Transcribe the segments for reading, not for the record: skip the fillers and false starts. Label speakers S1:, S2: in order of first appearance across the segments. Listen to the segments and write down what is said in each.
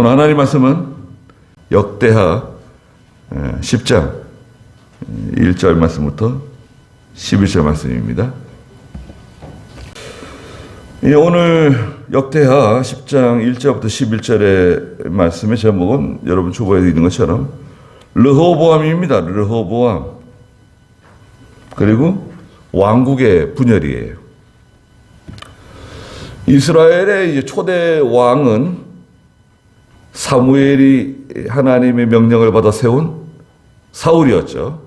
S1: 오늘 하나님 말씀은 역대하 10장 1절 말씀부터 11절 말씀입니다. 오늘 역대하 10장 1절부터 11절의 말씀의 제목은 여러분 초보에 있는 것처럼 르호보암입니다. 르호보암. 그리고 왕국의 분열이에요. 이스라엘의 이제 초대 왕은 사무엘이 하나님의 명령을 받아 세운 사울이었죠.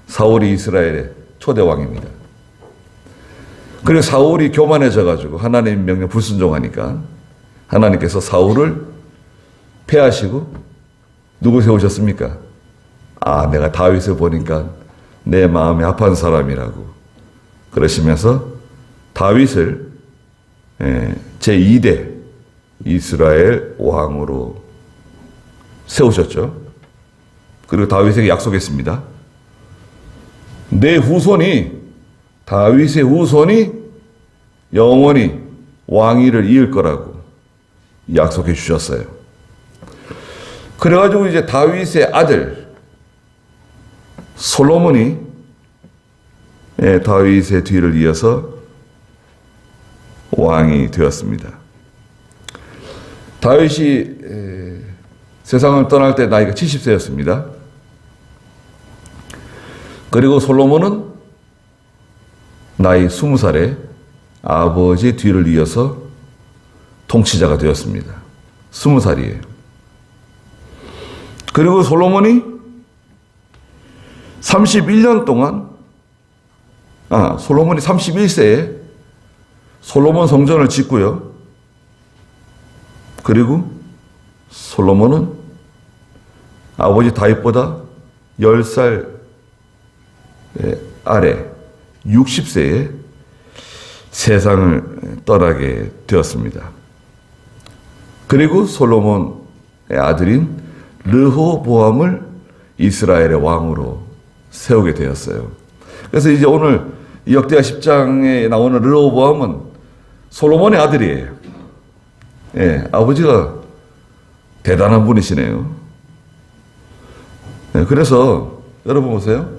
S1: 사울이 이스라엘의 초대 왕입니다. 그리고 사울이 교만해져가지고 하나님 명령 불순종하니까 하나님께서 사울을 패하시고 누구 세우셨습니까? 내가 다윗을 보니까 내 마음이 아픈 사람이라고 그러시면서 다윗을 제2대 이스라엘 왕으로 세우셨죠. 그리고 다윗에게 약속했습니다. 내 후손이, 다윗의 후손이 영원히 왕위를 이을 거라고 약속해 주셨어요. 그래가지고 이제 다윗의 아들 솔로몬이 다윗의 뒤를 이어서 왕이 되었습니다. 다윗이 세상을 떠날 때 나이가 70세였습니다. 그리고 솔로몬은 나이 20살에 아버지의 뒤를 이어서 통치자가 되었습니다. 20살이에요. 그리고 솔로몬이 31년 동안, 솔로몬이 31세에 솔로몬 성전을 짓고요. 그리고 솔로몬은 아버지 다윗보다 10살 아래 60세에 세상을 떠나게 되었습니다. 그리고 솔로몬의 아들인 르호보암을 이스라엘의 왕으로 세우게 되었어요. 그래서 이제 오늘 역대하 10장에 나오는 르호보암은 솔로몬의 아들이에요. 아버지가 대단한 분이시네요. 그래서 여러분 보세요.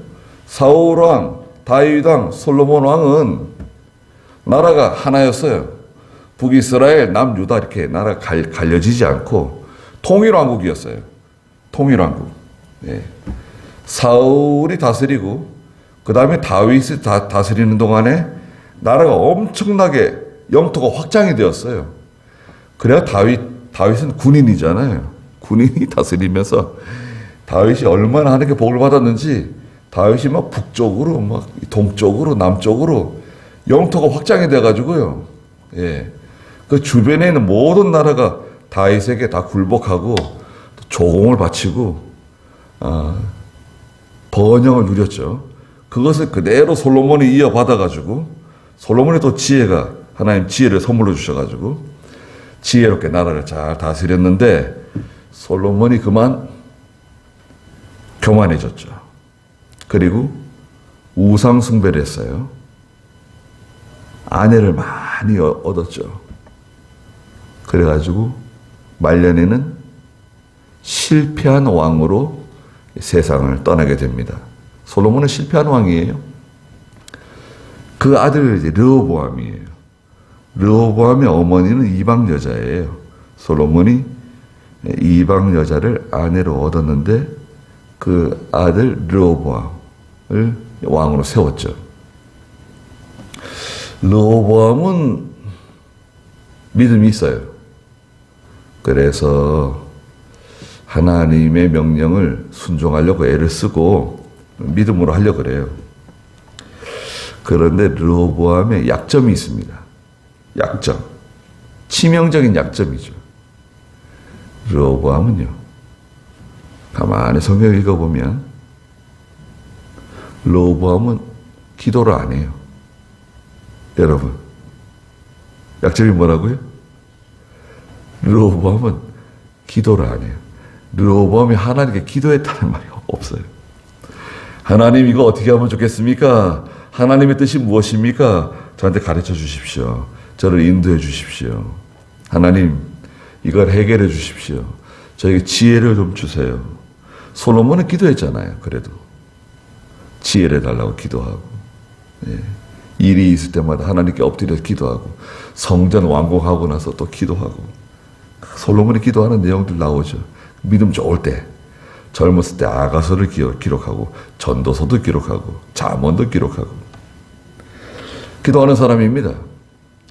S1: 사울 왕, 다윗 왕, 솔로몬 왕은 나라가 하나였어요. 북이스라엘, 남유다 이렇게 나라가 갈려지지 않고 통일왕국이었어요. 통일왕국. 사울이 다스리고 그 다음에 다윗이 다스리는 동안에 나라가 엄청나게 영토가 확장이 되었어요. 그래야 다윗은 군인이잖아요. 군인이 다스리면서 다윗이 얼마나 하나님께 복을 받았는지 다윗이 막 북쪽으로, 막 동쪽으로, 남쪽으로 영토가 확장이 돼가지고요. 그 주변에 있는 모든 나라가 다윗에게 다 굴복하고 조공을 바치고 번영을 누렸죠. 그것을 그대로 솔로몬이 이어받아가지고 솔로몬이 또 하나님 지혜를 선물로 주셔가지고 지혜롭게 나라를 잘 다스렸는데 솔로몬이 그만 교만해졌죠. 그리고 우상 숭배를 했어요. 아내를 많이 얻었죠. 그래가지고 말년에는 실패한 왕으로 세상을 떠나게 됩니다. 솔로몬은 실패한 왕이에요. 그 아들 이제 르호보암이에요. 르호보암의 어머니는 이방 여자예요. 솔로몬이 이방 여자를 아내로 얻었는데 그 아들 르호보암을 왕으로 세웠죠. 르호보암은 믿음이 있어요. 그래서 하나님의 명령을 순종하려고 애를 쓰고 믿음으로 하려고 그래요. 그런데 르호보암의 약점이 있습니다. 약점. 치명적인 약점이죠. 르호보암은요. 가만히 성경 읽어보면 르호보암은 기도를 안 해요. 여러분. 약점이 뭐라고요? 르호보암은 기도를 안 해요. 르호보암이 하나님께 기도했다는 말이 없어요. 하나님 이거 어떻게 하면 좋겠습니까? 하나님의 뜻이 무엇입니까? 저한테 가르쳐 주십시오. 저를 인도해 주십시오. 하나님, 이걸 해결해 주십시오. 저에게 지혜를 좀 주세요. 솔로몬은 기도했잖아요. 그래도 지혜를 달라고 기도하고, 예. 일이 있을 때마다 하나님께 엎드려 기도하고, 성전 완공하고 나서 또 기도하고, 솔로몬이 기도하는 내용들 나오죠. 믿음 좋을 때, 젊었을 때 아가서를 기록하고, 전도서도 기록하고, 잠언도 기록하고, 기도하는 사람입니다.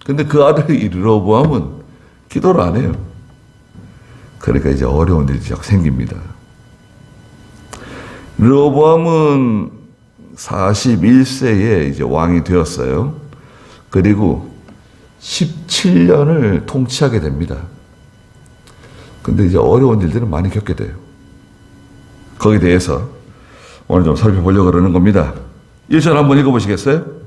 S1: 근데 그 아들 르호보암은 기도를 안 해요. 그러니까 이제 어려운 일이 생깁니다. 르호보암은 41세에 이제 왕이 되었어요. 그리고 17년을 통치하게 됩니다. 근데 이제 어려운 일들은 많이 겪게 돼요. 거기에 대해서 오늘 좀 살펴보려고 그러는 겁니다. 1절 한번 읽어보시겠어요?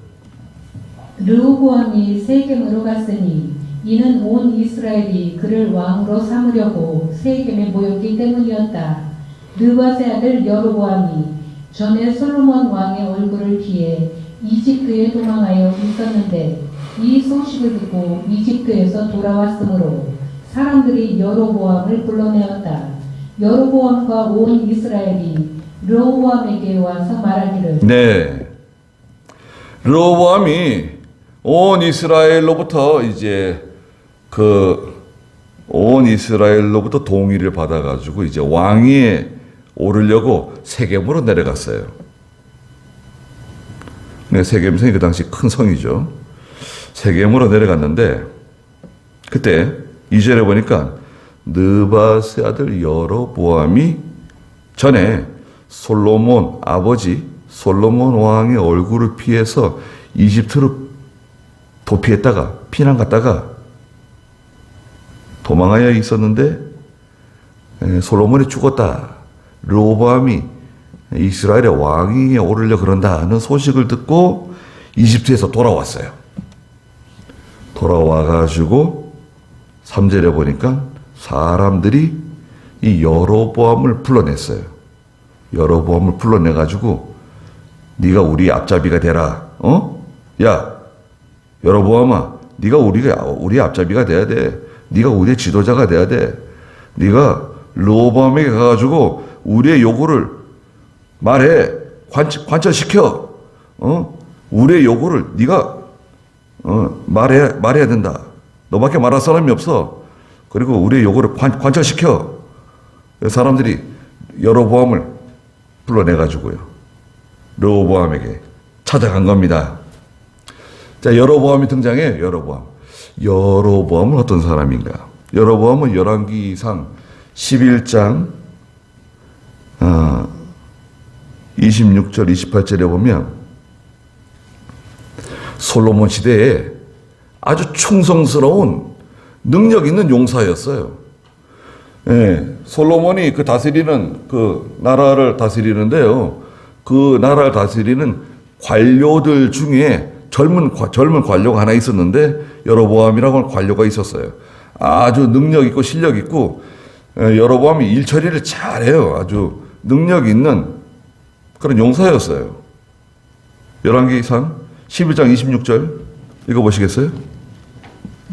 S2: 르호보암이 세겜으로 갔으니 이는 온 이스라엘이 그를 왕으로 삼으려고 세겜에 모였기 때문이었다. 느밧의 아들 여로보암이 전에 솔로몬 왕의 얼굴을 피해 이집트에 도망하여 있었는데 이 소식을 듣고 이집트에서 돌아왔으므로 사람들이 여로보암을 불러내었다. 여로보암과 온 이스라엘이 르호보암에게 와서 말하기를
S1: 네, 르호보암이 온 이스라엘로부터 이제 온 이스라엘로부터 동의를 받아가지고 이제 왕위에 오르려고 세겜으로 내려갔어요. 네, 세겜 성이 그 당시 큰 성이죠. 세겜으로 내려갔는데 그때 2절에 보니까 느밧의 아들 여로보암이 전에 솔로몬 아버지 솔로몬 왕의 얼굴을 피해서 이집트로 도피했다가 피난 갔다가 도망하여 있었는데 솔로몬이 죽었다. 르호보암이 이스라엘의 왕위에 오르려 그런다는 소식을 듣고 이집트에서 돌아왔어요. 돌아와가지고 3절에 보니까 사람들이 이 여로보암을 불러냈어요. 여로보암을 불러내가지고 네가 우리 앞잡이가 되라. 야, 여로보암아, 네가 우리 앞잡이가 돼야 돼. 네가 우리의 지도자가 돼야 돼. 네가 르호보암에게 가가지고 우리의 요구를 말해. 관철시켜. 우리의 요구를 네가 말해야 된다. 너밖에 말할 사람이 없어. 그리고 우리의 요구를 관철시켜. 사람들이 여로보암을 불러내가지고요, 르호보암에게 찾아간 겁니다. 자, 여로보암이 등장해요. 여로보암은 어떤 사람인가? 여로보암은 열왕기상 11장 26절 28절에 보면 솔로몬 시대에 아주 충성스러운 능력 있는 용사였어요. 예, 솔로몬이 그 나라를 다스리는데요. 그 나라를 다스리는 관료들 중에 젊은 관료가 하나 있었는데 여로보암이라고 하는 관료가 있었어요. 아주 능력 있고 실력 있고, 여로보암이 일 처리를 잘해요. 아주 능력 있는 그런 용사였어요. 열왕기상 11장 26절 읽어보시겠어요?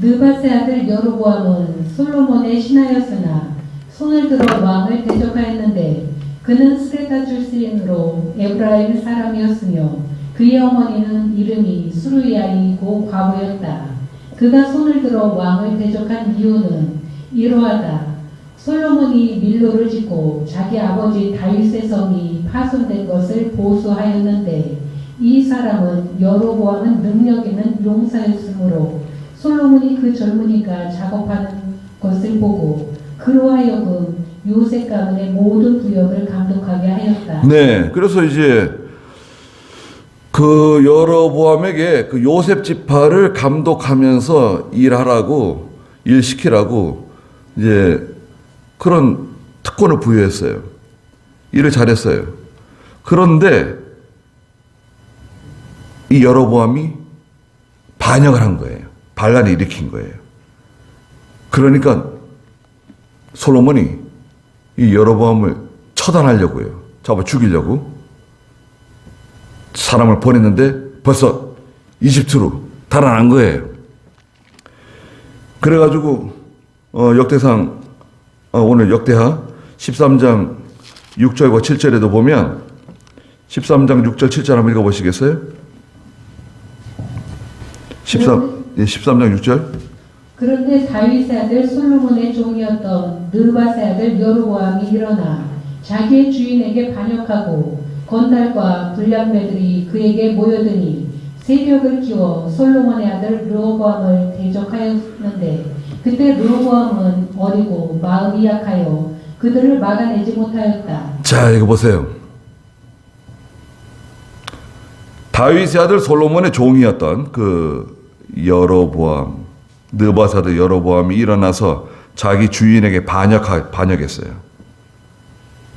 S2: 느밧의 아들 여로보암은 솔로몬의 신하였으나 손을 들어 왕을 대적하였는데 그는 스레다 출신으로 에브라임 사람이었으며 그의 어머니는 이름이 수르야이고 과부였다. 그가 손을 들어 왕을 대적한 이유는 이러하다. 솔로몬이 밀로를 짓고 자기 아버지 다윗의 성이 파손된 것을 보수하였는데 이 사람은 여로보암은 능력 있는 용사였으므로 솔로몬이 그 젊은이가 작업하는 것을 보고 그로 하여금 요셉 가문의 모든 구역을 감독하게 하였다.
S1: 네, 그래서 이제 그 여로보암에게 그 요셉 지파를 감독하면서 일시키라고 이제 그런 특권을 부여했어요. 일을 잘했어요. 그런데 이 여로보암이 반역을 한 거예요. 반란을 일으킨 거예요. 그러니까 솔로몬이 이 여로보암을 처단하려고요. 잡아 죽이려고 사람을 보냈는데 벌써 이집트로 달아난 거예요. 그래가지고 역대상 오늘 역대하 13장 6절과 7절에도 보면 13장 6절 7절 한번 읽어보시겠어요? 13장 6절.
S2: 그런데 다윗의 아들 솔로몬의 종이었던 느밧의 아들 여로보암이 일어나 자기의 주인에게 반역하고 건달과 불량배들이 그에게 모여드니 세력을 키워 솔로몬의 아들 르호보암을 대적하였는데 그때 르호보암은 어리고 마음이 약하여 그들을 막아내지 못하였다.
S1: 자, 이거 보세요. 다윗의 아들 솔로몬의 종이었던 그 여로보암, 느밧의 아들 여로보암이 일어나서 자기 주인에게 반역했어요.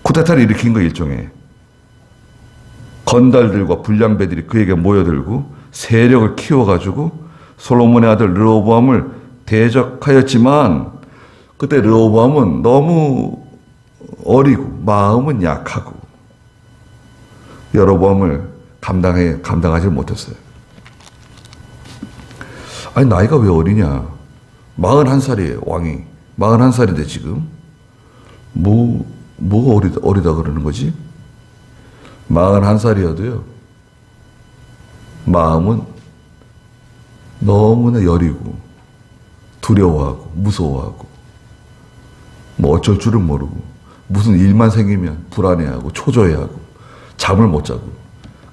S1: 쿠데타를 일으킨 거 일종의. 건달들과 불량배들이 그에게 모여들고 세력을 키워가지고 솔로몬의 아들 르호보암을 대적하였지만 그때 르호보암은 너무 어리고 마음은 약하고 여로보암을 감당하지 못했어요. 아니 나이가 왜 어리냐? 41살이에요 왕이. 41살인데 지금 뭐가 어리다 그러는 거지? 41살이어도요 마음은 너무나 여리고 두려워하고 무서워하고 뭐 어쩔 줄은 모르고 무슨 일만 생기면 불안해하고 초조해하고 잠을 못 자고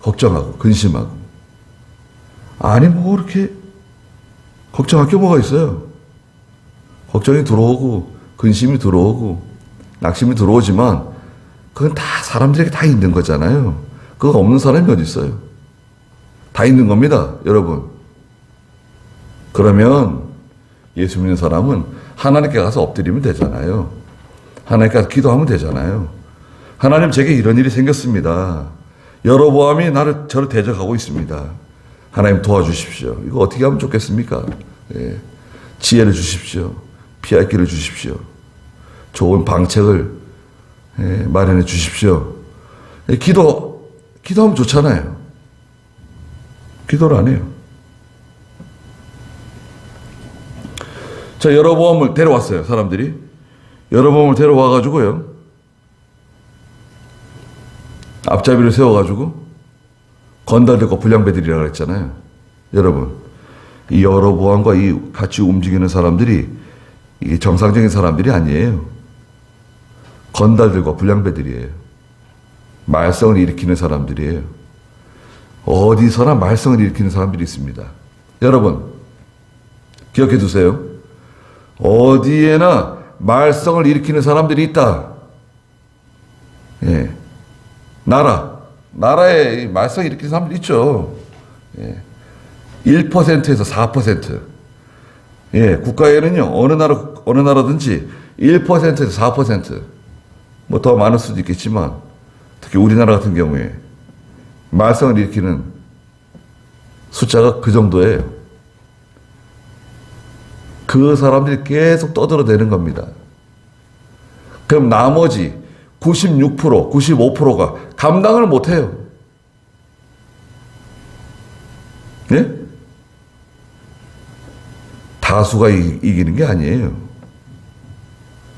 S1: 걱정하고 근심하고. 아니 뭐 그렇게 걱정할 게 뭐가 있어요? 걱정이 들어오고 근심이 들어오고 낙심이 들어오지만 그건 다 사람들에게 다 있는 거잖아요. 그거 없는 사람이 어디 있어요? 다 있는 겁니다, 여러분. 그러면 예수 믿는 사람은 하나님께 가서 엎드리면 되잖아요. 하나님께 가서 기도하면 되잖아요. 하나님 제게 이런 일이 생겼습니다. 여로보암이 저를 대적하고 있습니다. 하나님 도와주십시오. 이거 어떻게 하면 좋겠습니까? 예. 지혜를 주십시오. 피할 길을 주십시오. 좋은 방책을 마련해 주십시오. 예, 기도하면 좋잖아요. 기도를 안 해요. 자, 여로보암을 데려왔어요, 사람들이. 여로보암을 데려와가지고요. 앞잡이를 세워가지고 건달들과 불량배들이라고 그랬잖아요. 여러분, 이 여로보암과 이 같이 움직이는 사람들이 이게 정상적인 사람들이 아니에요. 건달들과 불량배들이에요. 말썽을 일으키는 사람들이에요. 어디서나 말썽을 일으키는 사람들이 있습니다. 여러분, 기억해 두세요. 어디에나 말썽을 일으키는 사람들이 있다. 예. 나라에 말썽 일으키는 사람들이 있죠. 예. 1%에서 4%. 예, 국가에는요, 어느 나라든지 1%에서 4%. 뭐 더 많을 수도 있겠지만, 특히 우리나라 같은 경우에 말썽을 일으키는 숫자가 그 정도예요. 그 사람들이 계속 떠들어대는 겁니다. 그럼 나머지 96%, 95%가 감당을 못해요. 네? 다수가 이기는 게 아니에요.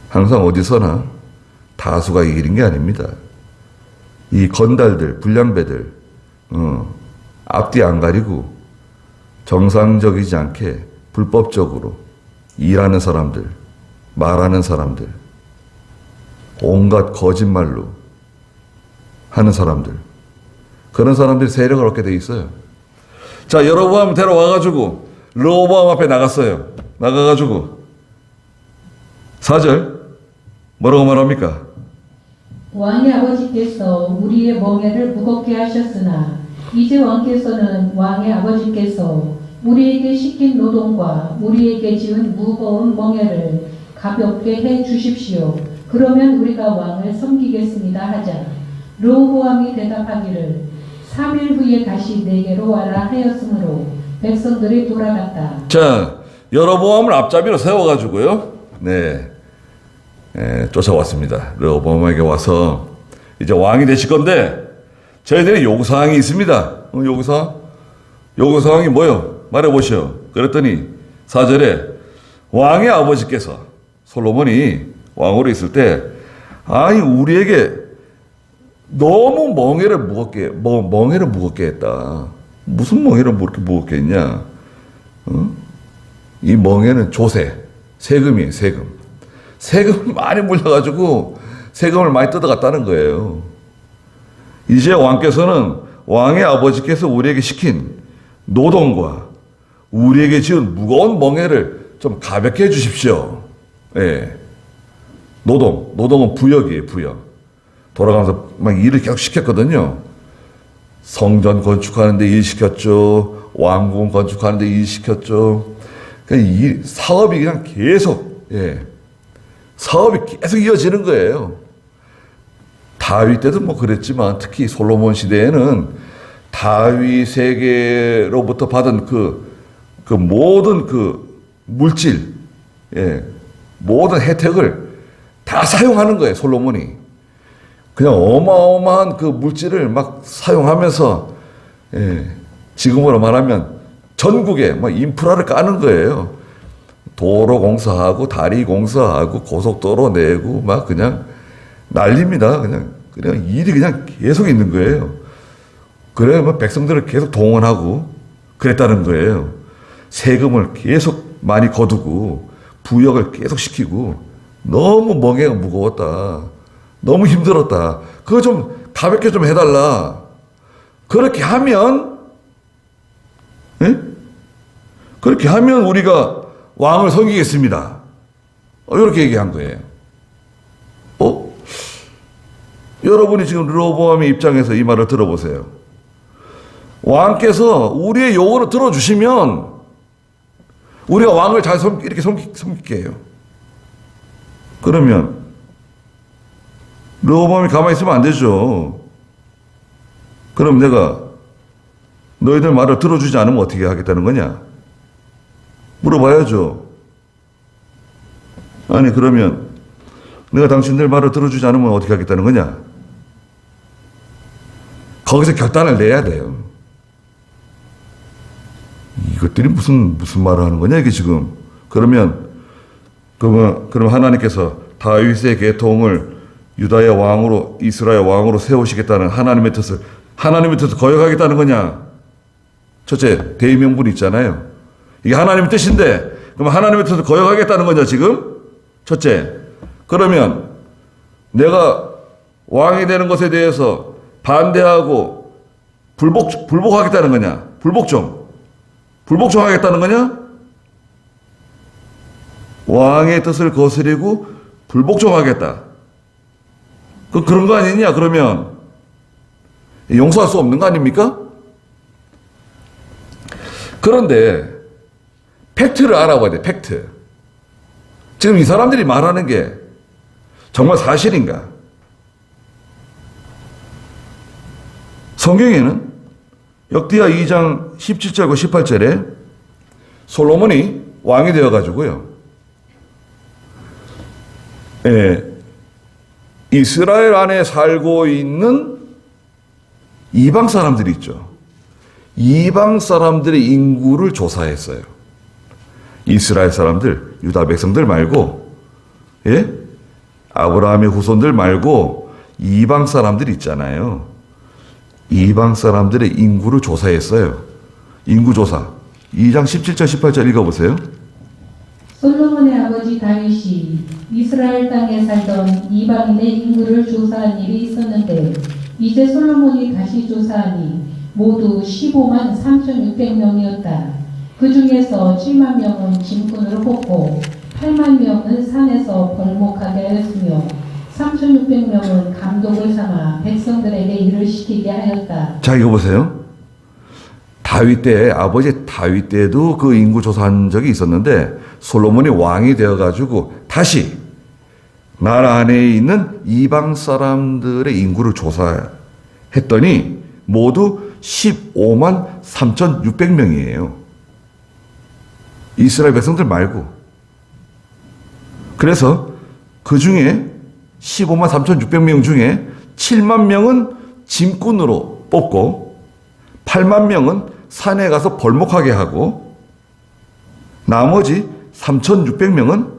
S1: 항상 어디서나 다수가 이기는 게 아닙니다. 이 건달들, 불량배들, 앞뒤 안 가리고 정상적이지 않게 불법적으로 일하는 사람들, 말하는 사람들, 온갖 거짓말로 하는 사람들, 그런 사람들이 세력을 얻게 돼 있어요. 자, 여로보암 데려와가지고 르호보암 앞에 나갔어요. 나가가지고 4절 뭐라고 말합니까?
S2: 왕의 아버지께서 우리의 멍에를 무겁게 하셨으나 이제 왕께서는 왕의 아버지께서 우리에게 시킨 노동과 우리에게 지은 무거운 멍에를 가볍게 해 주십시오. 그러면 우리가 왕을 섬기겠습니다 하자 르호보암이 대답하기를 3일 후에 다시 내게로 와라 하였으므로 백성들이 돌아갔다.
S1: 자, 여로보암을 앞잡이로 세워가지고요. 네, 쫓아왔습니다. 르호보암에게 와서 이제 왕이 되실 건데 저희들이 요구사항이 있습니다. 요구사항이 뭐요? 말해보시오. 그랬더니 4절에 왕의 아버지께서 솔로몬이 왕으로 있을 때, 아니, 우리에게 너무 멍에를 무겁게 했다. 무슨 멍에를 그렇게 무겁게 했냐? 이 멍에는 세금이에요, 세금. 세금을 많이 물려가지고 세금을 많이 뜯어갔다는 거예요. 이제 왕께서는 왕의 아버지께서 우리에게 시킨 노동과 우리에게 지은 무거운 멍에를 좀 가볍게 해주십시오. 예. 노동은 부역이에요, 부역. 돌아가면서 막 일을 계속 시켰거든요. 성전 건축하는데 일 시켰죠. 왕궁 건축하는데 일 시켰죠. 그러니까 사업이 그냥 계속, 사업이 계속 이어지는 거예요. 다윗 때도 뭐 그랬지만 특히 솔로몬 시대에는 다윗에게로부터 받은 그 모든 그 물질, 모든 혜택을 다 사용하는 거예요, 솔로몬이. 그냥 어마어마한 그 물질을 막 사용하면서, 지금으로 말하면 전국에 막 인프라를 까는 거예요. 도로 공사하고, 다리 공사하고, 고속도로 내고, 막 그냥 난립니다. 그냥 일이 그냥 계속 있는 거예요. 그래, 뭐 백성들을 계속 동원하고 그랬다는 거예요. 세금을 계속 많이 거두고, 부역을 계속 시키고, 너무 멍에가 무거웠다. 너무 힘들었다. 그거 좀 가볍게 좀 해달라. 그렇게 하면, 그렇게 하면 우리가 왕을 섬기겠습니다. 이렇게 얘기한 거예요. 여러분이 지금 르호보암의 입장에서 이 말을 들어보세요. 왕께서 우리의 요구를 들어주시면 우리가 왕을 잘 이렇게 섬기게 해요. 그러면 르호보암이 가만히 있으면 안 되죠. 그럼 내가 너희들 말을 들어주지 않으면 어떻게 하겠다는 거냐? 물어봐야죠. 아니, 그러면 내가 당신들 말을 들어주지 않으면 어떻게 하겠다는 거냐? 거기서 결단을 내야 돼요. 이것들이 무슨 말을 하는 거냐, 이게 지금. 그럼 하나님께서 다윗의 계통을 유다의 왕으로, 이스라엘 왕으로 세우시겠다는 하나님의 뜻을 거역하겠다는 거냐? 첫째, 대의명분이 있잖아요. 이게 하나님의 뜻인데, 그럼 하나님의 뜻을 거역하겠다는 거냐, 지금? 첫째. 그러면 내가 왕이 되는 것에 대해서 반대하고 불복하겠다는 거냐? 불복종하겠다는 거냐? 왕의 뜻을 거스리고 불복종하겠다. 그런 거 아니냐? 그러면 용서할 수 없는 거 아닙니까? 그런데 팩트를 알아봐야 돼. 팩트. 지금 이 사람들이 말하는 게 정말 사실인가? 성경에는 역대하 2장 17절과 18절에 솔로몬이 왕이 되어가지고요. 이스라엘 안에 살고 있는 이방 사람들이 있죠. 이방 사람들의 인구를 조사했어요. 이스라엘 사람들, 유다 백성들 말고, 아브라함의 후손들 말고 이방 사람들 있잖아요. 이방 사람들의 인구를 조사했어요. 인구조사. 2장 17절, 18절 읽어보세요.
S2: 솔로몬의 아버지 다윗이 이스라엘 땅에 살던 이방인의 인구를 조사한 일이 있었는데 이제 솔로몬이 다시 조사하니 모두 15만 3,600명이었다. 그 중에서 7만 명은 짐꾼으로 뽑고 8만 명은 산에서 벌목하게 하였으며 3,600명은 감독을 삼아 백성들에게 일을 시키게 하였다.
S1: 자, 이거 보세요. 다윗 때, 아버지 다윗 때도 그 인구 조사한 적이 있었는데 솔로몬이 왕이 되어가지고 다시 나라 안에 있는 이방 사람들의 인구를 조사했더니 모두 15만 3,600명이에요. 이스라엘 백성들 말고. 그래서 그 중에 15만 3,600명 중에 7만 명은 짐꾼으로 뽑고 8만 명은 산에 가서 벌목하게 하고 나머지 3,600명은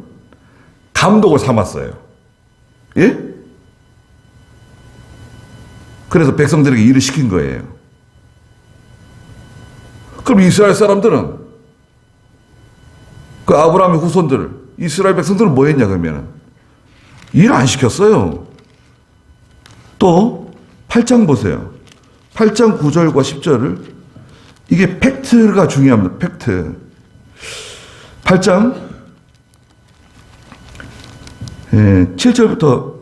S1: 감독을 삼았어요. 예? 그래서 백성들에게 일을 시킨 거예요. 그럼 이스라엘 사람들은, 그 아브라함의 후손들, 이스라엘 백성들은 뭐 했냐, 그러면? 일 안 시켰어요. 또, 8장 보세요. 8장 9절과 10절을, 이게 팩트가 중요합니다. 팩트. 8장 7절부터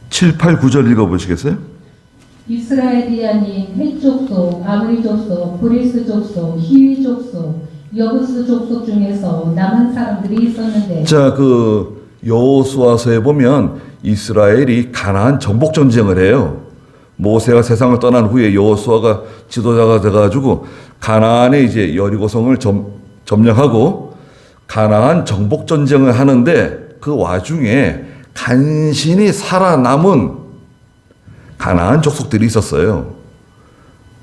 S1: 7, 8, 9절 읽어보시겠어요?
S2: 이스라엘이 아닌 헷 족속, 아므리 족속, 브리스 족속, 히위 족속, 여부스 족속 중에서 남은 사람들이 있었는데.
S1: 자, 그 여호수아서에 보면 이스라엘이 가나안 정복 전쟁을 해요. 모세가 세상을 떠난 후에 여호수아가 지도자가 돼가지고 가나안에 이제 여리고성을 점령하고 가나안 정복 전쟁을 하는데 그 와중에 간신히 살아남은 가나안 족속들이 있었어요.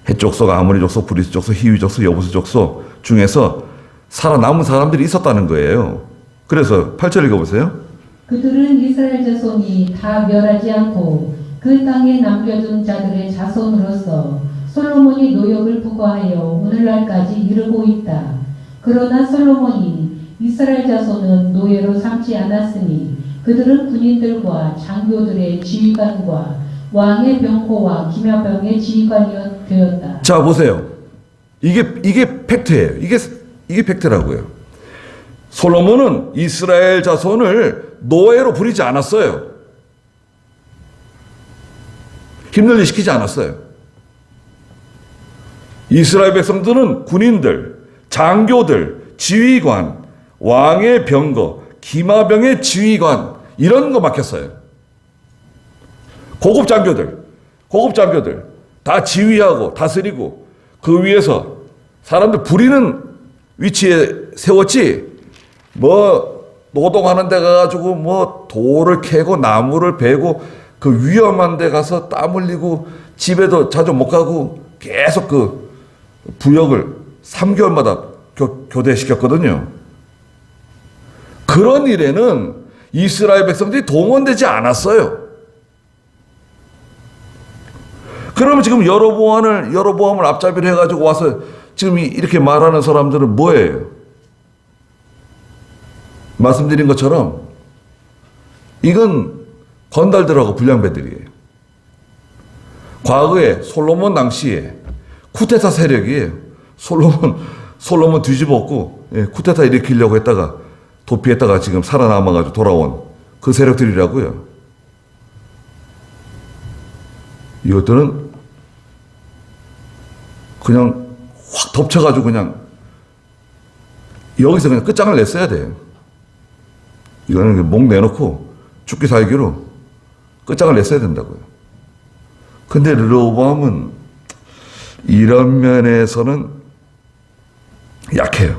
S1: 헷 족속, 아모리 족속, 브리스 족속, 히위 족속, 여부스 족속 중에서 살아남은 사람들이 있었다는 거예요. 그래서 8절 읽어보세요.
S2: 그들은 이스라엘 자손이 다 멸하지 않고 그 땅에 남겨둔 자들의 자손으로서 솔로몬이 노역을 부과하여 오늘날까지 이르고 있다. 그러나 솔로몬이 이스라엘 자손은 노예로 삼지 않았으니 그들은 군인들과 장교들의 지휘관과 왕의 병호와 기묘병의 지휘관이 되었다.
S1: 자, 보세요. 이게 팩트예요. 이게 팩트라고요. 솔로몬은 이스라엘 자손을 노예로 부리지 않았어요. 힘들게 시키지 않았어요. 이스라엘 백성들은 군인들, 장교들, 지휘관, 왕의 병거, 기마병의 지휘관 이런 거 맡겼어요. 고급 장교들 다 지휘하고 다스리고 그 위에서 사람들 부리는 위치에 세웠지 뭐 노동하는 데 가가지고 뭐 돌을 캐고 나무를 베고 그 위험한 데 가서 땀 흘리고 집에도 자주 못 가고 계속 그 부역을 3개월마다 교대시켰거든요. 그런 일에는 이스라엘 백성들이 동원되지 않았어요. 그러면 지금 여로보암을 앞잡이를 해가지고 와서 지금 이렇게 말하는 사람들은 뭐예요? 말씀드린 것처럼 이건 건달들하고 불량배들이에요. 과거에 솔로몬 당시에 쿠데타 세력이에요. 솔로몬 뒤집었고 쿠데타 일으키려고 했다가 도피했다가 지금 살아남아가지고 돌아온 그 세력들이라고요. 이것들은 그냥 확 덮쳐가지고 그냥 여기서 그냥 끝장을 냈어야 돼요. 이거는 목 내놓고 죽기 살기로 끝장을 냈어야 된다고요. 근데 르호보암은 이런 면에서는 약해요.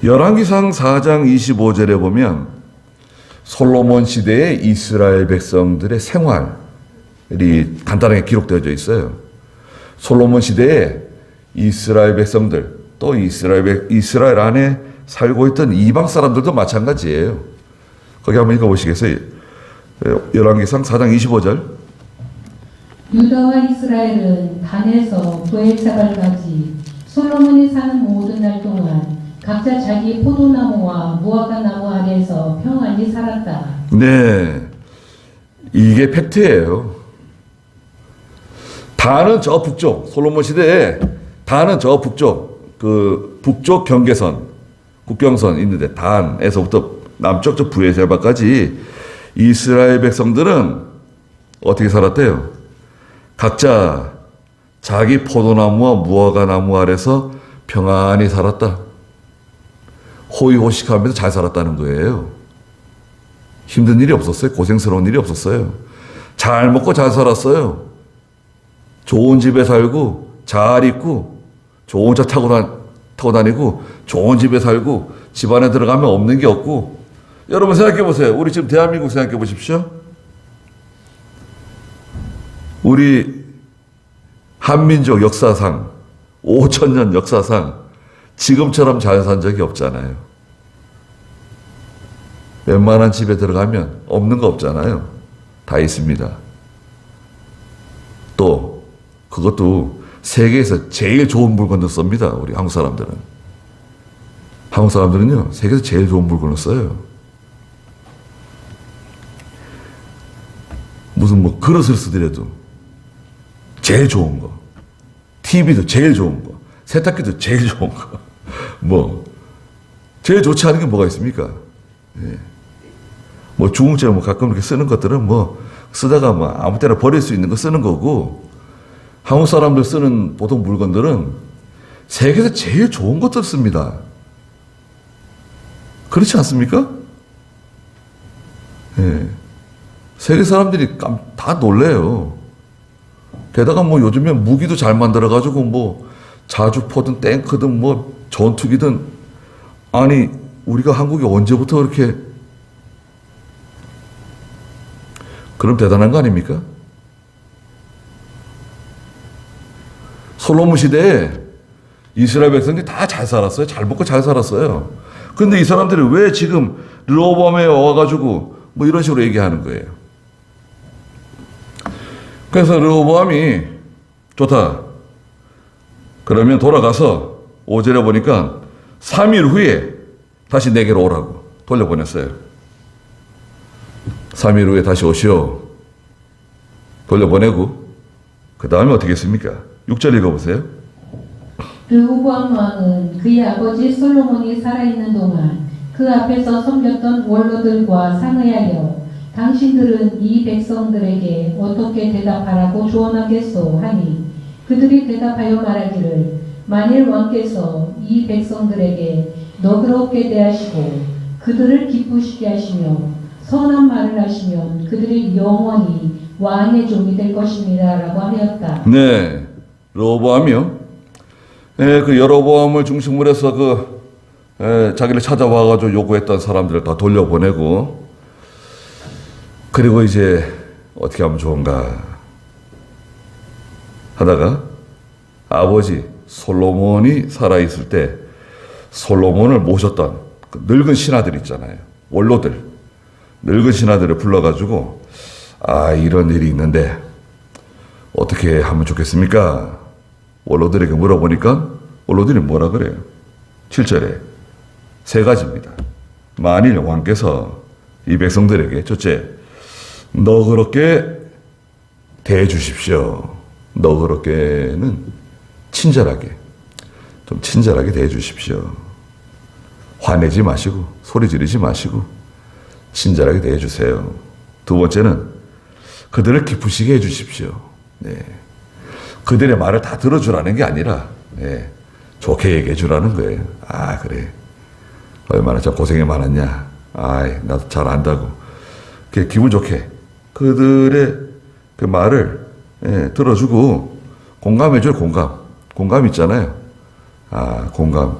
S1: 열왕기상 4장 25절에 보면 솔로몬 시대의 이스라엘 백성들의 생활이 간단하게 기록되어져 있어요. 솔로몬 시대에 이스라엘 백성들 또 이스라엘 안에 살고 있던 이방 사람들도 마찬가지예요. 거기 한번 읽어보시겠어요? 열왕기상 4장 25절.
S2: 유다와 이스라엘은 단에서 브엘세발까지 솔로몬이 사는 모든 날 동안 각자 자기 포도나무와 무화과 나무 아래에서 평안히 살았다.
S1: 네, 이게 팩트예요. 단은 저 북쪽, 솔로몬 시대에 단은 저 북쪽, 그 북쪽 경계선, 국경선 있는데 단에서부터 남쪽 저 브엘세바까지 이스라엘 백성들은 어떻게 살았대요? 각자 자기 포도나무와 무화과 나무 아래서 평안히 살았다. 호의호식하면서 잘 살았다는 거예요. 힘든 일이 없었어요. 고생스러운 일이 없었어요. 잘 먹고 잘 살았어요. 좋은 집에 살고 잘 입고 좋은 차 타고 다니고 좋은 집에 살고 집 안에 들어가면 없는 게 없고. 여러분 생각해 보세요. 우리 지금 대한민국 생각해 보십시오. 우리 한민족 역사상 5,000년 역사상 지금처럼 잘 산 적이 없잖아요. 웬만한 집에 들어가면 없는 거 없잖아요. 다 있습니다. 또 그것도 세계에서 제일 좋은 물건도 씁니다. 우리 한국 사람들은. 한국 사람들은요, 세계에서 제일 좋은 물건을 써요. 무슨 뭐 그릇을 쓰더라도 제일 좋은 거, TV도 제일 좋은 거, 세탁기도 제일 좋은 거, 뭐 제일 좋지 않은 게 뭐가 있습니까? 예. 뭐 중국제 뭐 가끔 이렇게 쓰는 것들은 뭐 쓰다가 뭐 아무 때나 버릴 수 있는 거 쓰는 거고, 한국 사람들 쓰는 보통 물건들은 세계에서 제일 좋은 것들 씁니다. 그렇지 않습니까? 예. 세계 사람들이 다 놀래요. 게다가 뭐 요즘에 무기도 잘 만들어가지고 뭐 자주포든 탱크든 뭐 전투기든, 아니 우리가 한국이 언제부터 그렇게, 그럼 대단한 거 아닙니까? 솔로몬 시대에 이스라엘 백성들이 다 잘 살았어요. 잘 먹고 잘 살았어요. 근데 이 사람들이 왜 지금 르호보암에 와가지고 뭐 이런 식으로 얘기하는 거예요. 그래서 르호보암이 좋다, 그러면 돌아가서 5절에 보니까 3일 후에 다시 내게로 오라고 돌려보냈어요. 3일 후에 다시 오시오. 돌려보내고 그 다음에 어떻게 했습니까? 6절 읽어보세요.
S2: 르호보암 왕은 그의 아버지 솔로몬이 살아있는 동안 그 앞에서 섬겼던 원로들과 상의하여 당신들은 이 백성들에게 어떻게 대답하라고 조언하겠소 하니, 그들이 대답하여 말하기를, 만일 왕께서 이 백성들에게 너그럽게 대하시고 그들을 기쁘시게 하시며 선한 말을 하시면 그들이 영원히 왕의 종이 될 것입니다 라고 하였다.
S1: 네, 르호보암이요. 그 여로보암을 중심으로 해서 자기를 찾아와가지고 요구했던 사람들을 다 돌려보내고, 그리고 이제 어떻게 하면 좋은가 하다가 아버지 솔로몬이 살아있을 때 솔로몬을 모셨던 그 늙은 신하들 있잖아요. 원로들. 늙은 신하들을 불러가지고, 아, 이런 일이 있는데 어떻게 하면 좋겠습니까? 원로들에게 물어보니까 원로들이 뭐라 그래요? 7절에 세 가지입니다. 만일 왕께서 이 백성들에게 첫째, 너그럽게 대해주십시오. 너그럽게는 친절하게, 좀 친절하게 대해주십시오. 화내지 마시고 소리 지르지 마시고 친절하게 대해주세요. 두 번째는 그들을 기쁘시게 해주십시오. 네. 그들의 말을 다 들어주라는 게 아니라, 네, 좋게 얘기해 주라는 거예요. 아, 그래, 얼마나 참 고생이 많았냐, 아이, 나도 잘 안다고, 기분 좋게 그들의 그 말을, 예, 들어주고 공감해줘요. 공감 있잖아요. 아, 공감.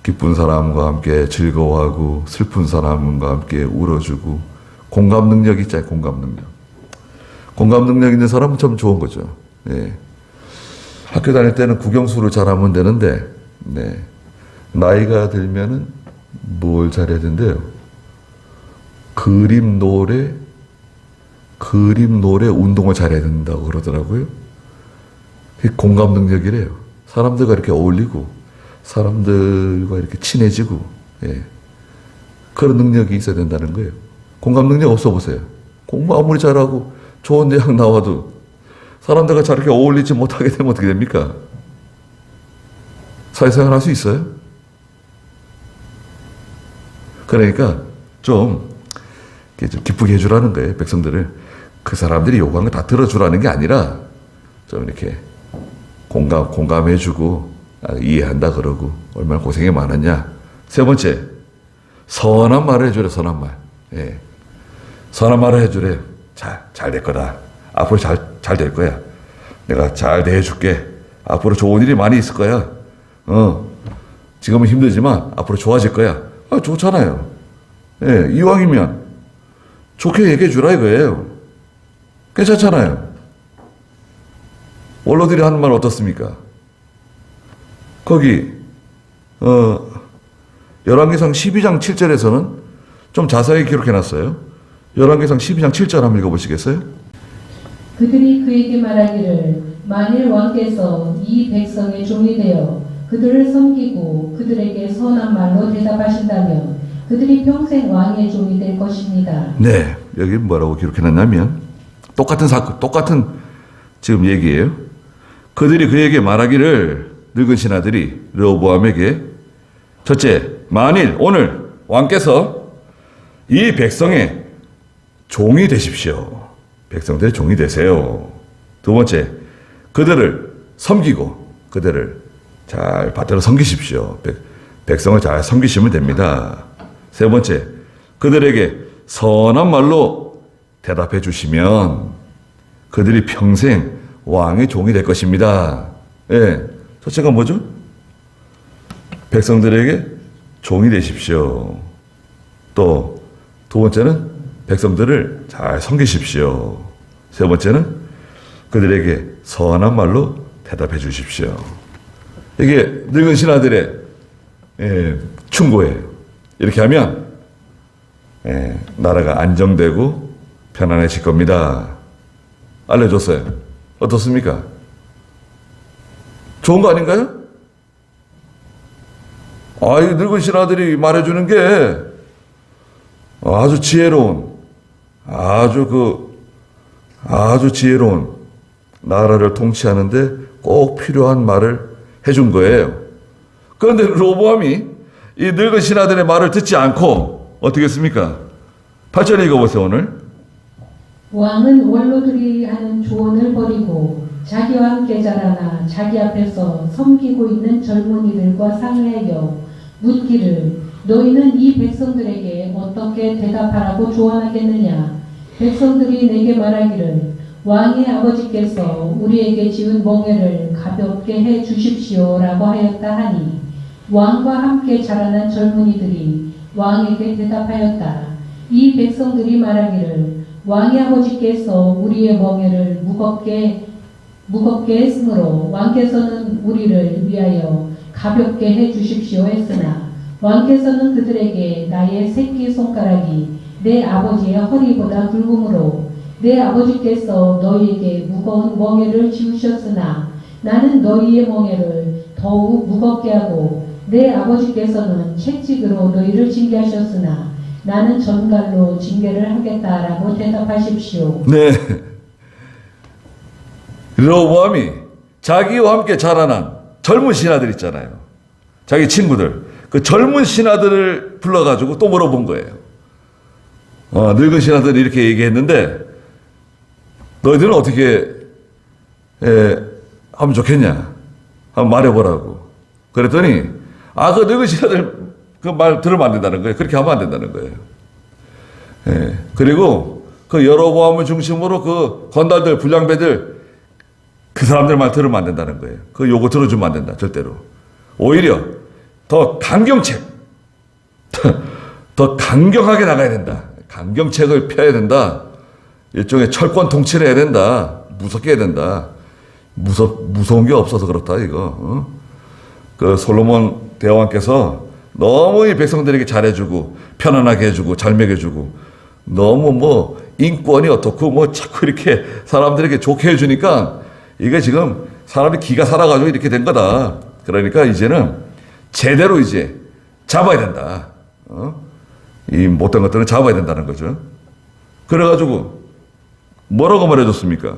S1: 기쁜 사람과 함께 즐거워하고 슬픈 사람과 함께 울어주고, 공감 능력 있잖아요. 공감 능력. 공감 능력 있는 사람은 참 좋은 거죠. 예. 학교 다닐 때는 국영수를 잘하면 되는데, 네, 나이가 들면은 뭘 잘해야 된대요? 그림, 노래, 운동을 잘해야 된다고 그러더라고요. 그게 공감 능력이래요. 사람들과 이렇게 어울리고, 사람들과 이렇게 친해지고, 예, 그런 능력이 있어야 된다는 거예요. 공감 능력 없어 보세요. 공부 아무리 잘하고 좋은 대학 나와도 사람들과 저렇게 어울리지 못하게 되면 어떻게 됩니까? 사회생활 할 수 있어요? 그러니까 좀 기쁘게 해주라는 거예요. 백성들을. 그 사람들이 요구한 거 다 들어주라는 게 아니라 좀 이렇게 공감해주고, 이해한다 그러고, 얼마나 고생이 많았냐. 세 번째, 선한 말을 해주래. 선한 말. 예. 선한 말을 해주래. 잘 될 거다. 앞으로 잘 될 거야. 내가 잘 대해줄게. 앞으로 좋은 일이 많이 있을 거야. 지금은 힘들지만 앞으로 좋아질 거야. 아, 좋잖아요. 예, 이왕이면 좋게 얘기해 주라 이거예요. 괜찮잖아요. 원로들이 하는 말 어떻습니까? 거기 열왕기상 12장 7절에서는 좀 자세하게 기록해놨어요. 열왕기상 12장 7절 한번 읽어보시겠어요?
S2: 그들이 그에게 말하기를 만일 왕께서 이 백성의 종이 되어 그들을 섬기고 그들에게 선한 말로 대답하신다면 그들이 평생 왕의 종이 될 것입니다.
S1: 네, 여기 뭐라고 기록해놨냐면 똑같은 사건, 똑같은 지금 얘기예요. 그들이 그에게 말하기를 늙은 신하들이 르호보암에게 첫째, 만일 오늘 왕께서 이 백성의 종이 되십시오. 백성들의 종이 되세요. 두 번째, 그들을 섬기고 그들을 잘 받들어 섬기십시오. 백성을 잘 섬기시면 됩니다. 세 번째, 그들에게 선한 말로 대답해 주시면 그들이 평생 왕의 종이 될 것입니다. 예, 첫째가 뭐죠? 백성들에게 종이 되십시오. 또 두 번째는 백성들을 잘 섬기십시오. 세 번째는 그들에게 선한 말로 대답해 주십시오. 이게 늙은 신하들의 충고예요. 이렇게 하면 나라가 안정되고 편안해질 겁니다. 알려줬어요. 어떻습니까? 좋은 거 아닌가요? 이 늙은 신하들이 말해주는 게 아주 지혜로운, 아주 지혜로운 나라를 통치하는데 꼭 필요한 말을 해준 거예요. 그런데 르호보암이 이 늙은 신하들의 말을 듣지 않고 어떻게 했습니까? 8절 읽어보세요, 오늘.
S2: 왕은 원로들이 하는 조언을 버리고 자기와 함께 자라나 자기 앞에서 섬기고 있는 젊은이들과 상의하여 묻기를 너희는 이 백성들에게 어떻게 대답하라고 조언하겠느냐? 백성들이 내게 말하기를 왕의 아버지께서 우리에게 지은 멍에를 가볍게 해 주십시오라고 하였다 하니 왕과 함께 자라난 젊은이들이 왕에게 대답하였다. 이 백성들이 말하기를 왕의 아버지께서 우리의 멍에를 무겁게 했으므로 왕께서는 우리를 위하여 가볍게 해 주십시오 했으나 왕께서는 그들에게 나의 새끼손가락이 내 아버지의 허리보다 굵음으로 내 아버지께서 너희에게 무거운 멍에를 지우셨으나 나는 너희의 멍에를 더욱 무겁게 하고 내 아버지께서는 채찍으로 너희를 징계하셨으나 나는 전갈로 징계를 하겠다라고 대답하십시오.
S1: 네. 르호보암이 자기와 함께 자라난 젊은 신하들 있잖아요. 자기 친구들. 그 젊은 신하들을 불러가지고 또 물어본 거예요. 늙은 신하들이 이렇게 얘기했는데 너희들은 어떻게 하면 좋겠냐? 한번 말해보라고. 그랬더니 그 늙은 신하들 그 말 들으면 안 된다는 거예요. 그렇게 하면 안 된다는 거예요. 그리고 그 여로보암을 중심으로 그 건달들, 불량배들 그 사람들 말 들으면 안 된다는 거예요. 그 요거 들어주면 안 된다. 절대로. 오히려 더 강경책, 더 강경하게 나가야 된다. 강경책을 펴야 된다. 일종의 철권 통치를 해야 된다. 무섭게 해야 된다. 무서운 게 없어서 그렇다, 이거. 그 솔로몬 대왕께서 너무 이 백성들에게 잘해주고, 편안하게 해주고, 잘 먹여주고, 너무 인권이 어떻고, 자꾸 이렇게 사람들에게 좋게 해주니까, 이게 지금 사람이 기가 살아가지고 이렇게 된 거다. 그러니까 이제는 제대로 이제 잡아야 된다. 이 못된 것들은 잡아야 된다는 거죠. 그래가지고 뭐라고 말해줬습니까?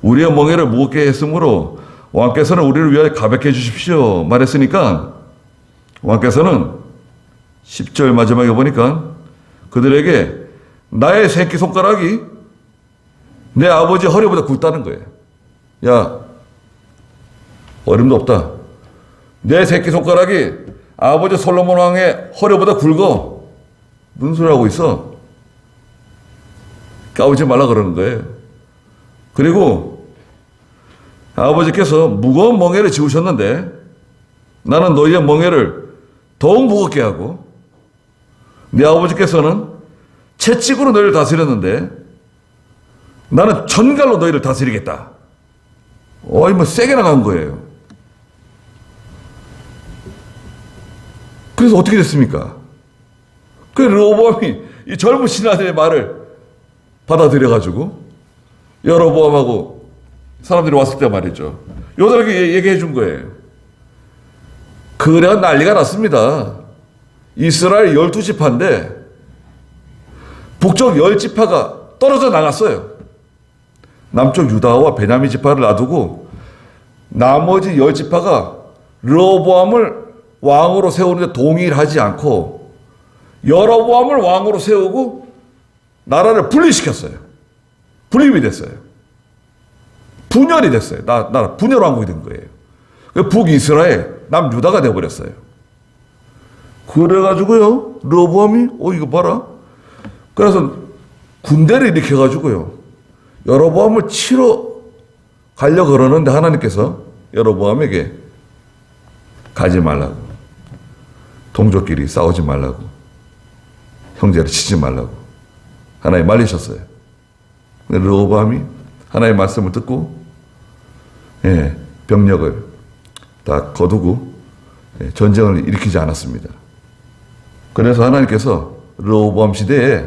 S1: 우리의 멍에를 무겁게 했으므로 왕께서는 우리를 위하여 가볍게 해주십시오 말했으니까 왕께서는 10절 마지막에 보니까 그들에게 나의 새끼손가락이 내 아버지 허리보다 굵다는 거예요. 야, 어림도 없다. 내 새끼손가락이 아버지 솔로몬 왕의 허리보다 굵어. 무슨 소리 하고 있어? 까부지 말라 그러는 거예요. 그리고 아버지께서 무거운 멍에를 지우셨는데 나는 너희의 멍에를 더욱 무겁게 하고 네 아버지께서는 채찍으로 너희를 다스렸는데 나는 전갈로 너희를 다스리겠다. 세게 나간 거예요. 그래서 어떻게 됐습니까? 그 르호보암이 이 젊은 신하들의 말을 받아들여가지고 여로보암하고 사람들이 왔을 때 말이죠. 요들에게 얘기해 준 거예요. 그래야 난리가 났습니다. 이스라엘 12지파인데 북쪽 10지파가 떨어져 나갔어요. 남쪽 유다와 베냐민 지파를 놔두고 나머지 10지파가 르호보암을 왕으로 세우는데 동의하지 않고 여로보암을 왕으로 세우고 나라를 분리시켰어요. 분립이 됐어요. 분열이 됐어요. 나라 분열 왕국이 된 거예요. 북이스라엘, 남유다가 되어버렸어요. 그래가지고요, 르호보암이 이거 봐라. 그래서 군대를 일으켜가지고요, 여로보암을 치러 가려고 그러는데 하나님께서 여로보암에게 가지 말라고, 동족끼리 싸우지 말라고, 형제를 치지 말라고 하나님 말리셨어요. 근데 르호보암이 하나님의 말씀을 듣고 병력을 다 거두고 전쟁을 일으키지 않았습니다. 그래서 하나님께서 르호보암 시대에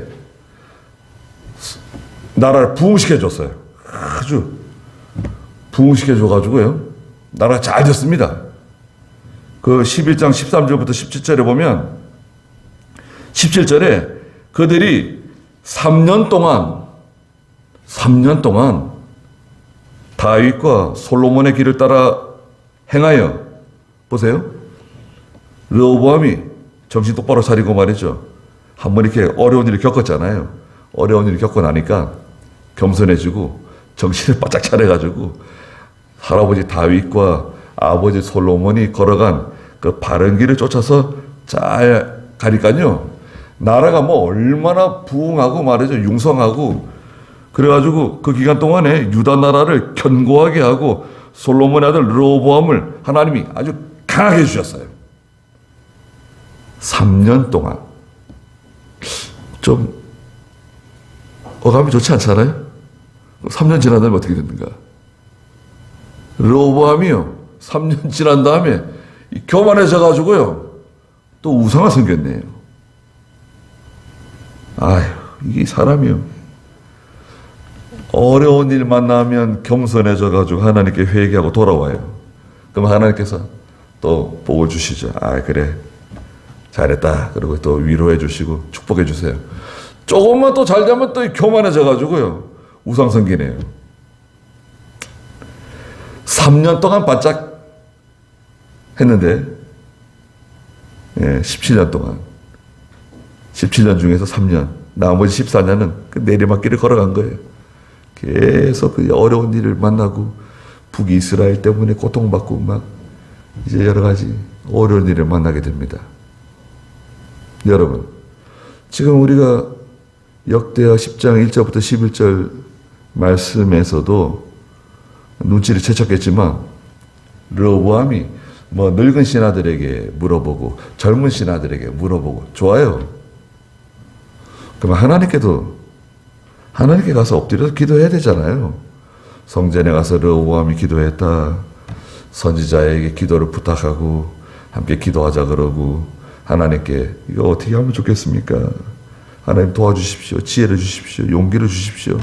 S1: 나라를 부흥시켜줬어요. 아주 부흥시켜줘가지고요, 나라가 잘 됐습니다. 그 11장 13절부터 17절에 보면 17절에 그들이 3년 동안 다윗과 솔로몬의 길을 따라 행하여, 보세요, 르호보암이 정신 똑바로 차리고 말이죠. 한번 이렇게 어려운 일을 겪었잖아요. 어려운 일을 겪고 나니까 겸손해지고 정신을 바짝 차려가지고 할아버지 다윗과 아버지 솔로몬이 걸어간 그 바른 길을 쫓아서 잘 가니까요, 나라가 뭐 얼마나 부흥하고 말이죠, 융성하고. 그래가지고 그 기간 동안에 유다 나라를 견고하게 하고 솔로몬의 아들 르호보암을 하나님이 아주 강하게 해주셨어요. 3년 동안. 좀 어감이 좋지 않잖아요? 3년 지난 다음에 어떻게 됐는가? 르호보암이요, 3년 지난 다음에 교만해져가지고요, 또 우상이 생겼네요. 아휴, 이게 사람이요, 어려운 일 만나면 겸손해져가지고 하나님께 회개하고 돌아와요. 그럼 하나님께서 또 복을 주시죠. 그래, 잘했다. 그리고 또 위로해 주시고 축복해 주세요. 조금만 또 잘되면 또 교만해져가지고요, 우상 생기네요. 3년 동안 바짝 했는데, 17년 동안, 17년 중에서 3년, 나머지 14년은 그 내리막길을 걸어간 거예요. 계속 그 어려운 일을 만나고 북이스라엘 때문에 고통받고 막 이제 여러 가지 어려운 일을 만나게 됩니다. 여러분, 지금 우리가 역대하 10장 1절부터 11절 말씀에서도 눈치를 채쳤겠지만 르호보암이 뭐 늙은 신하들에게 물어보고 젊은 신하들에게 물어보고, 좋아요. 그럼 하나님께 가서 엎드려서 기도해야 되잖아요. 성전에 가서 르호보암이 기도했다, 선지자에게 기도를 부탁하고 함께 기도하자 그러고, 하나님께 이거 어떻게 하면 좋겠습니까? 하나님 도와주십시오. 지혜를 주십시오. 용기를 주십시오.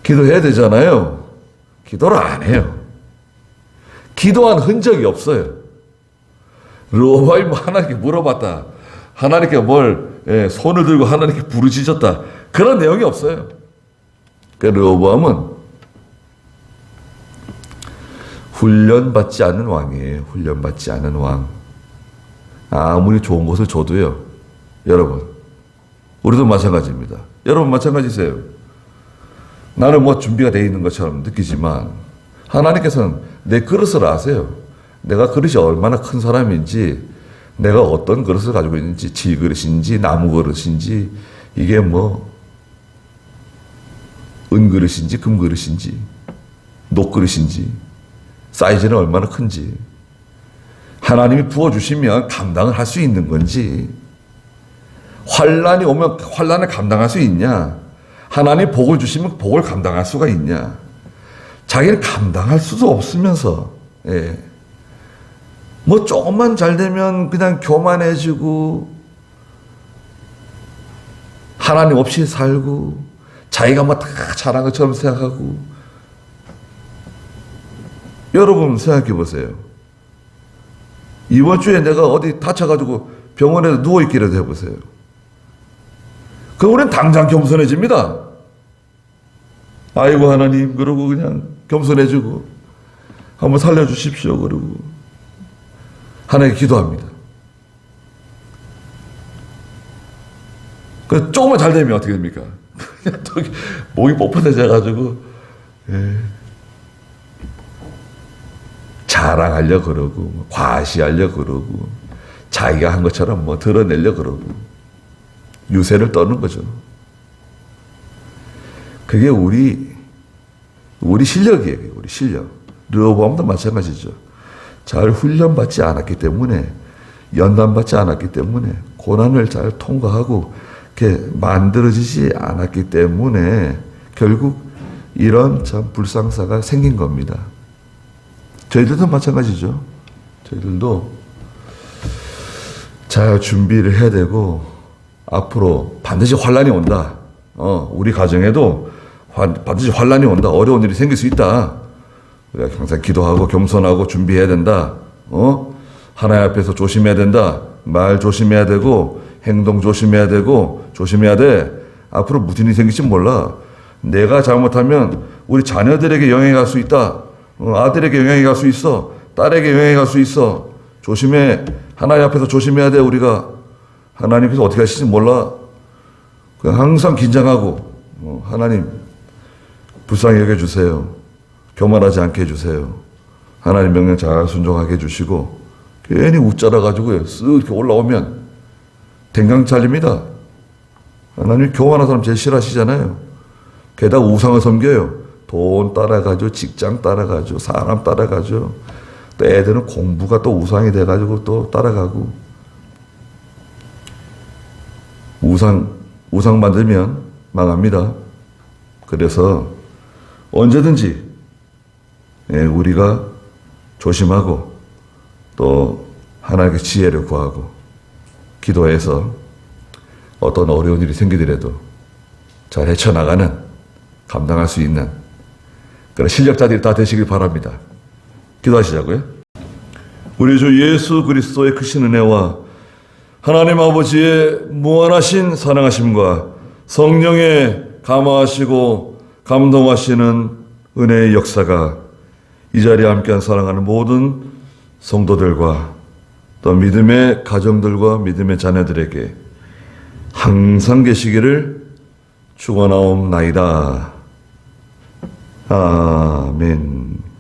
S1: 기도해야 되잖아요. 기도를 안 해요. 기도한 흔적이 없어요. 르호보암이 뭐 하나님께 물어봤다, 하나님께 손을 들고 하나님께 부르짖었다, 그런 내용이 없어요. 그러니까 르호보암은 훈련받지 않은 왕이에요. 훈련받지 않은 왕. 아무리 좋은 것을 줘도요, 여러분, 우리도 마찬가지입니다. 여러분 마찬가지세요. 나는 뭐 준비가 되어 있는 것처럼 느끼지만 하나님께서는 내 그릇을 아세요. 내가 그릇이 얼마나 큰 사람인지, 내가 어떤 그릇을 가지고 있는지, 질그릇인지 나무 그릇인지, 이게 뭐 은그릇인지 금그릇인지 녹그릇인지, 사이즈는 얼마나 큰지, 하나님이 부어주시면 감당을 할 수 있는 건지, 환란이 오면 환란을 감당할 수 있냐, 하나님이 복을 주시면 복을 감당할 수가 있냐. 자기는 감당할 수도 없으면서 뭐 조금만 잘 되면 그냥 교만해지고 하나님 없이 살고 자기가 뭐 다 잘한 것처럼 생각하고. 여러분 생각해 보세요. 이번 주에 내가 어디 다쳐가지고 병원에 누워있기라도 해보세요. 그럼 우리는 당장 겸손해집니다. 아이고 하나님 그러고 그냥 겸손해지고 한번 살려주십시오 그러고 하나님께 기도합니다. 그 조금만 잘 되면 어떻게 됩니까? 그냥 또 목이 뻣뻣해져가지고 자랑하려 그러고 과시하려 그러고 자기가 한 것처럼 뭐 드러내려 그러고 유세를 떠는 거죠. 그게 우리 실력이에요. 우리 실력. 르호보암도 마찬가지죠. 잘 훈련받지 않았기 때문에 연단받지 않았기 때문에 고난을 잘 통과하고 이렇게 만들어지지 않았기 때문에 결국 이런 참 불상사가 생긴 겁니다. 저희들도 마찬가지죠. 저희들도 잘 준비를 해야 되고 앞으로 반드시 환란이 온다. 우리 가정에도 반드시 환란이 온다. 어려운 일이 생길 수 있다. 우리가 항상 기도하고 겸손하고 준비해야 된다. 하나님 앞에서 조심해야 된다. 말 조심해야 되고 행동 조심해야 되고 조심해야 돼. 앞으로 무슨 일이 생길지 몰라. 내가 잘못하면 우리 자녀들에게 영향이 갈 수 있다. 아들에게 영향이 갈 수 있어. 딸에게 영향이 갈 수 있어. 조심해. 하나님 앞에서 조심해야 돼. 우리가 하나님께서 어떻게 하실지 몰라. 그냥 항상 긴장하고 하나님 불쌍히 여겨주세요. 교만하지 않게 해주세요. 하나님 명령 잘 순종하게 해주시고 괜히 웃자라가지고요. 쓱 이렇게 올라오면 댕강 잘립니다. 하나님 교만한 사람 제일 싫어하시잖아요. 게다가 우상을 섬겨요. 돈 따라가죠. 직장 따라가죠. 사람 따라가죠. 또 애들은 공부가 또 우상이 돼가지고 또 따라가고. 우상 만들면 망합니다. 그래서 언제든지 우리가 조심하고 또 하나님께 지혜를 구하고 기도해서 어떤 어려운 일이 생기더라도 잘 헤쳐나가는 감당할 수 있는 그런 실력자들이 다 되시길 바랍니다. 기도하시자고요. 우리 주 예수 그리스도의 크신 은혜와 하나님 아버지의 무한하신 사랑하심과 성령의 감화하시고 감동하시는 은혜의 역사가 이 자리에 함께한 사랑하는 모든 성도들과 또 믿음의 가정들과 믿음의 자녀들에게 항상 계시기를 축원하옵나이다. 아멘.